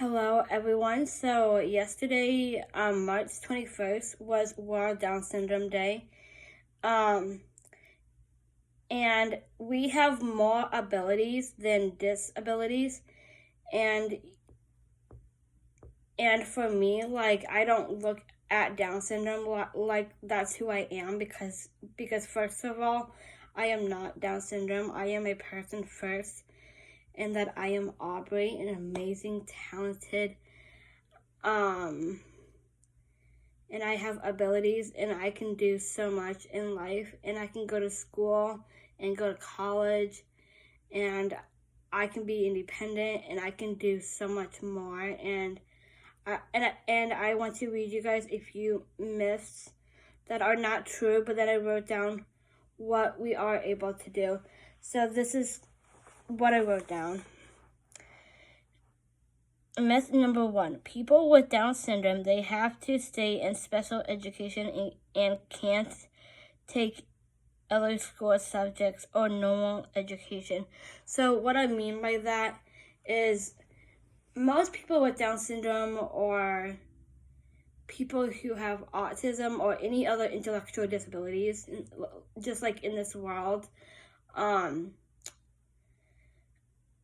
Hello, everyone. So yesterday, March 21st, was World Down Syndrome Day. Um, and we have more abilities than disabilities. And for me, like, I don't look at Down syndrome like that's who I am because first of all, I am not Down syndrome. I am a person first, and that I am Aubrey, an amazing, talented, and I have abilities and I can do so much in life, and I can go to school and go to college, and I can be independent, and I can do so much more. And I want to read you guys a few myths that are not true, but then I wrote down what we are able to do. So this is what I wrote down. Myth number 1, people with Down syndrome, they have to stay in special education and can't take other school subjects or normal education. So what I mean by that is most people with Down syndrome or people who have autism or any other intellectual disabilities, just like in this world,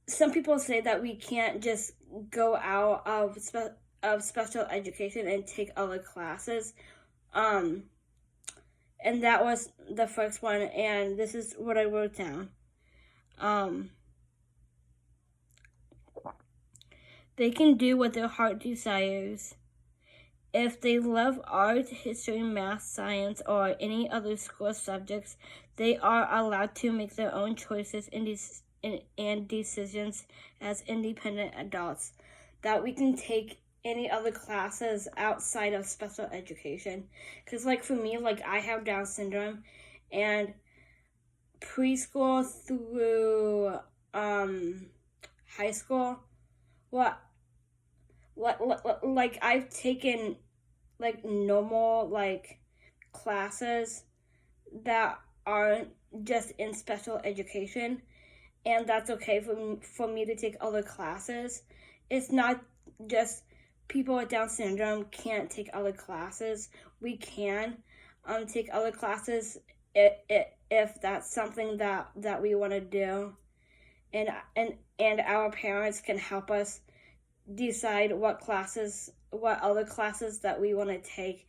some people say that we can't just go out of special education and take other classes. And that was the first one, and this is what I wrote down. They can do what their heart desires. If they love art, history, math, science, or any other school subjects, they are allowed to make their own choices and decisions as independent adults. That we can take any other classes outside of special education. Because, like, for me, like, I have Down syndrome, and preschool through high school, like, I've taken, like, normal, like, classes that aren't just in special education, and that's okay for me to take other classes. It's not just people with Down syndrome can't take other classes. We can take other classes if that's something that we want to do, and our parents can help us decide what other classes that we want to take,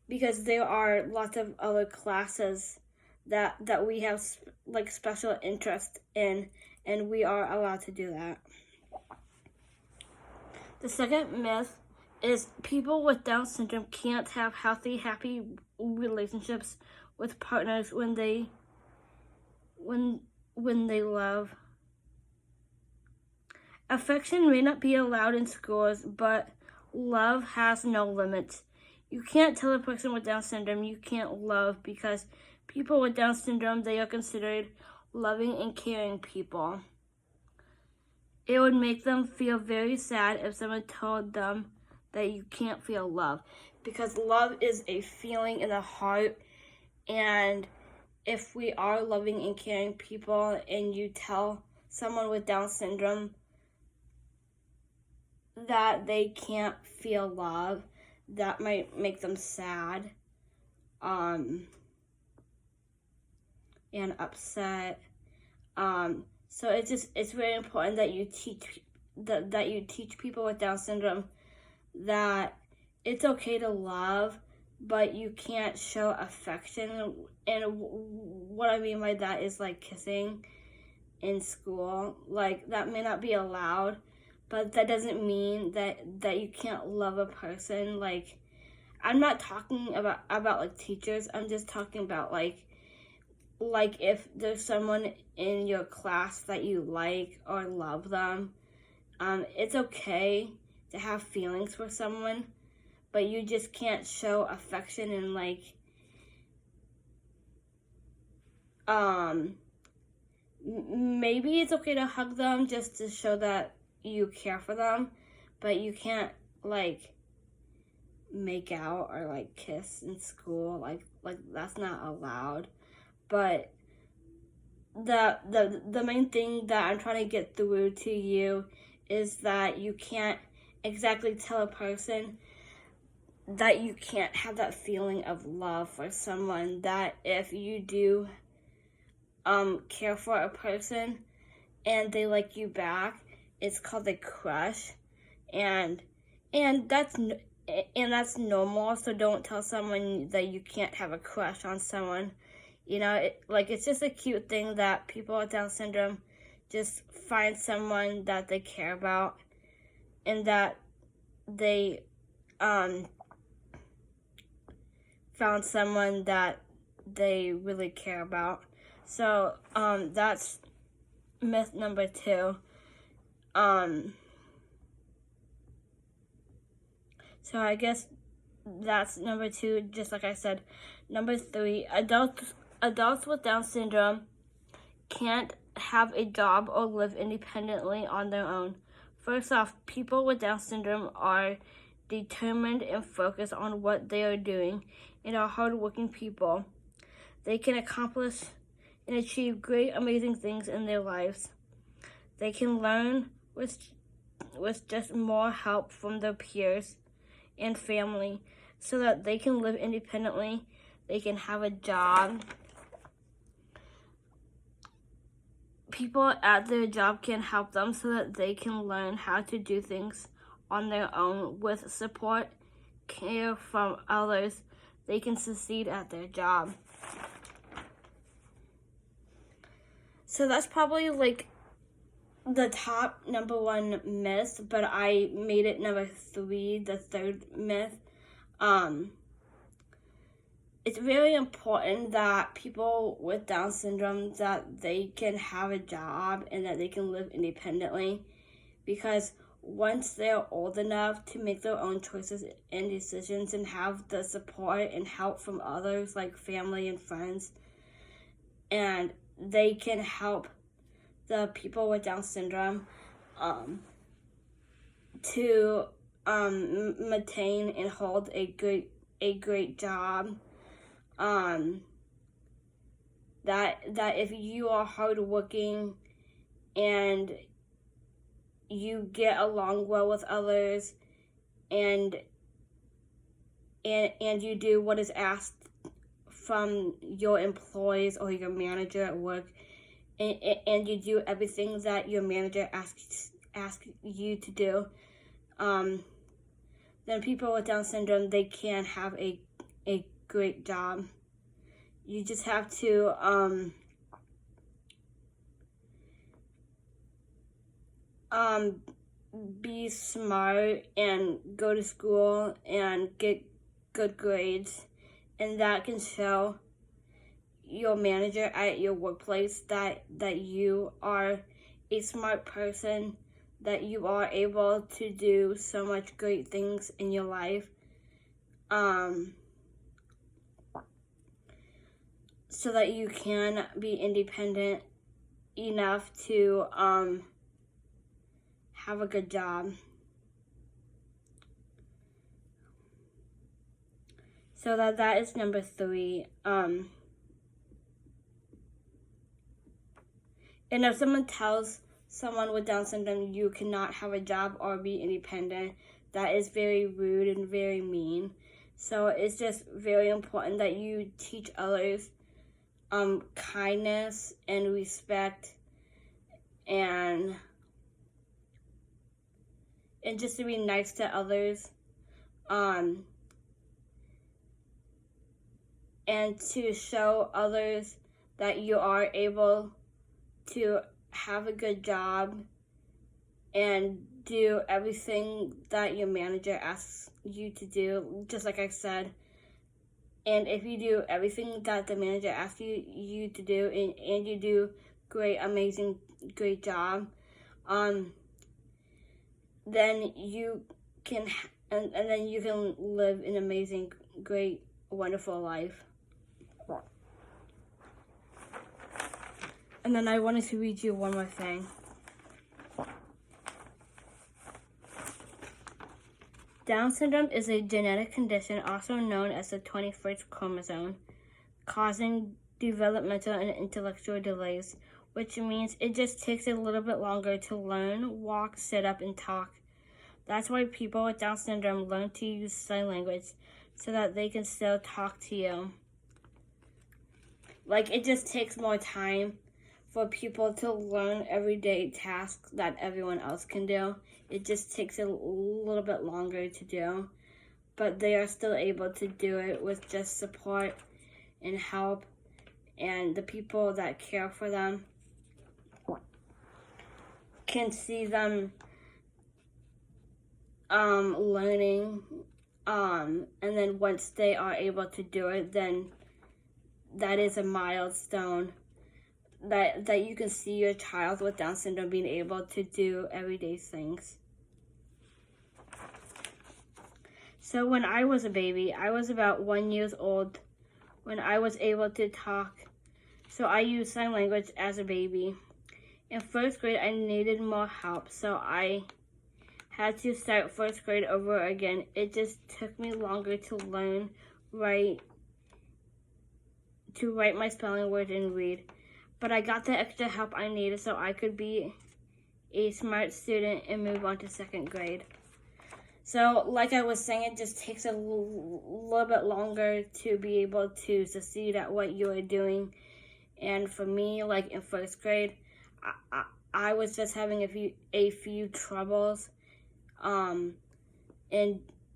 because there are lots of other classes that we have like special interest in, and we are allowed to do that. The second myth is people with Down syndrome can't have healthy, happy relationships with partners when they love. Affection may not be allowed in schools, but love has no limits. You can't tell a person with Down syndrome you can't love, because people with Down syndrome, they are considered loving and caring people. It would make them feel very sad if someone told them that you can't feel love, because love is a feeling in the heart, and if we are loving and caring people and you tell someone with Down syndrome that they can't feel love, that might make them sad and upset. So it's very important that you teach people with Down syndrome that it's okay to love, but you can't show affection. And what I mean by that is like kissing in school. Like, that may not be allowed, but that doesn't mean that you can't love a person. Like, I'm not talking about like teachers. I'm just talking about like if there's someone in your class that you like or love them, it's okay to have feelings for someone, but you just can't show affection and like maybe it's okay to hug them just to show that you care for them, but you can't like make out or like kiss in school. Like that's not allowed. But the main thing that I'm trying to get through to you is that you can't exactly tell a person that you can't have that feeling of love for someone, that if you do care for a person and they like you back, it's called a crush, and that's normal. So don't tell someone that you can't have a crush on someone. You know, it's just a cute thing that people with Down syndrome just find someone that they care about and that they found someone that they really care about. So that's myth number 2. So I guess that's number 2, just like I said. Number 3, adults with Down syndrome can't have a job or live independently on their own. First off, people with Down syndrome are determined and focused on what they are doing and are hardworking people. They can accomplish and achieve great, amazing things in their lives. They can learn with just more help from their peers and family so that they can live independently. They can have a job. People at their job can help them so that they can learn how to do things on their own with support, care from others. They can succeed at their job. So that's probably like the top number 1 myth, but I made it number 3, the third myth. It's really important that people with Down syndrome, that they can have a job and that they can live independently, because once they're old enough to make their own choices and decisions and have the support and help from others like family and friends, and they can help the people with Down syndrome to maintain and hold a great job. That if you are hardworking and you get along well with others and you do what is asked from your employees or your manager at work, and you do everything that your manager asks you to do, then people with Down syndrome, they can have a great job. You just have to be smart and go to school and get good grades, and that can show your manager at your workplace that you are a smart person, that you are able to do so much great things in your life, so that you can be independent enough to have a good job. So that is number 3. And if someone tells someone with Down syndrome you cannot have a job or be independent, that is very rude and very mean. So it's just very important that you teach others kindness and respect, and just to be nice to others, and to show others that you are able to have a good job and do everything that your manager asks you to do, just like I said. And if you do everything that the manager asks you to do, and you do great job, then you can and then you can live an amazing, great, wonderful life. And then I wanted to read you one more thing. Down syndrome is a genetic condition also known as the 21st chromosome, causing developmental and intellectual delays. which means it just takes a little bit longer to learn, walk, sit up, and talk. That's why people with Down syndrome learn to use sign language so that they can still talk to you. Like, it just takes more time for people to learn everyday tasks that everyone else can do. It just takes a little bit longer to do, but they are still able to do it with just support and help, and the people that care for them can see them learning, and then once they are able to do it, then that is a milestone that you can see your child with Down syndrome being able to do everyday things. So when I was a baby, I was about 1 year old when I was able to talk. So I used sign language as a baby. In first grade, I needed more help, so I had to start first grade over again. It just took me longer to learn, write my spelling word and read. But I got the extra help I needed so I could be a smart student and move on to second grade. So like I was saying, it just takes a little bit longer to be able to succeed at what you are doing. And for me, like in first grade, I was just having a few troubles in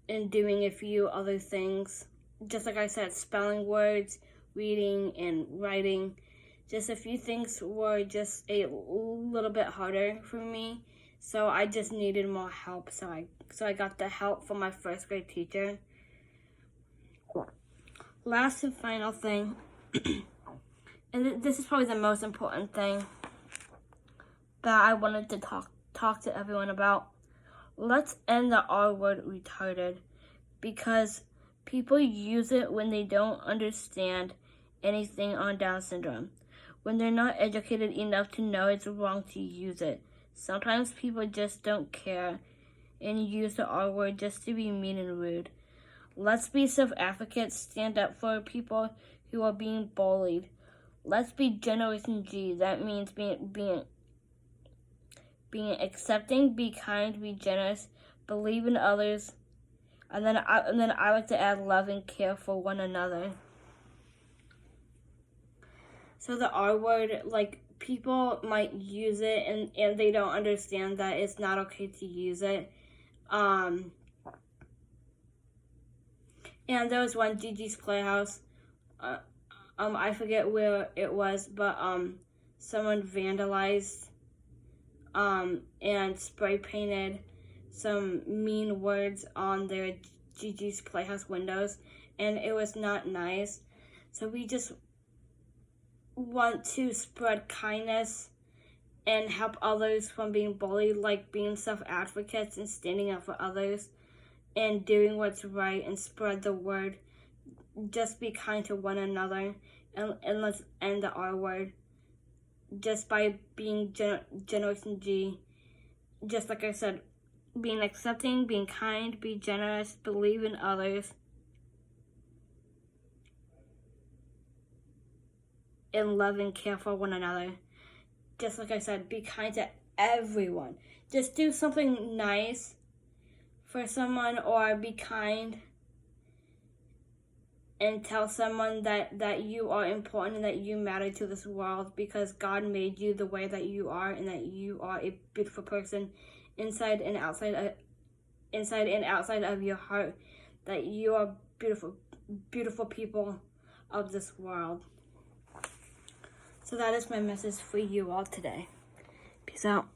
doing a few other things. Just like I said, spelling words, reading and writing. Just a few things were just a little bit harder for me. So I just needed more help. So I got the help from my first grade teacher. Last and final thing, and this is probably the most important thing that I wanted to talk to everyone about. Let's end the R word, retarded, because people use it when they don't understand anything on Down syndrome, when they're not educated enough to know it's wrong to use it. Sometimes people just don't care and use the R word just to be mean and rude. Let's be self-advocates, stand up for people who are being bullied. Let's be Generation G. That means being accepting, be kind, be generous, believe in others, and then I like to add love and care for one another. So the R word, like, people might use it and they don't understand that it's not okay to use it. And there was one Gigi's Playhouse. I forget where it was, but someone vandalized and spray painted some mean words on their Gigi's Playhouse windows, and it was not nice. So we just want to spread kindness and help others from being bullied, like being self-advocates and standing up for others and doing what's right and spread the word. Just be kind to one another, and let's end the R word just by being Generation G. Just like I said, being accepting, being kind, be generous, believe in others, and love and care for one another. Just like I said, be kind to everyone. Just do something nice for someone, or be kind and tell someone that you are important and that you matter to this world, because God made you the way that you are, and that you are a beautiful person inside and outside of your heart, that you are beautiful people of this world. So that is my message for you all today. Peace out.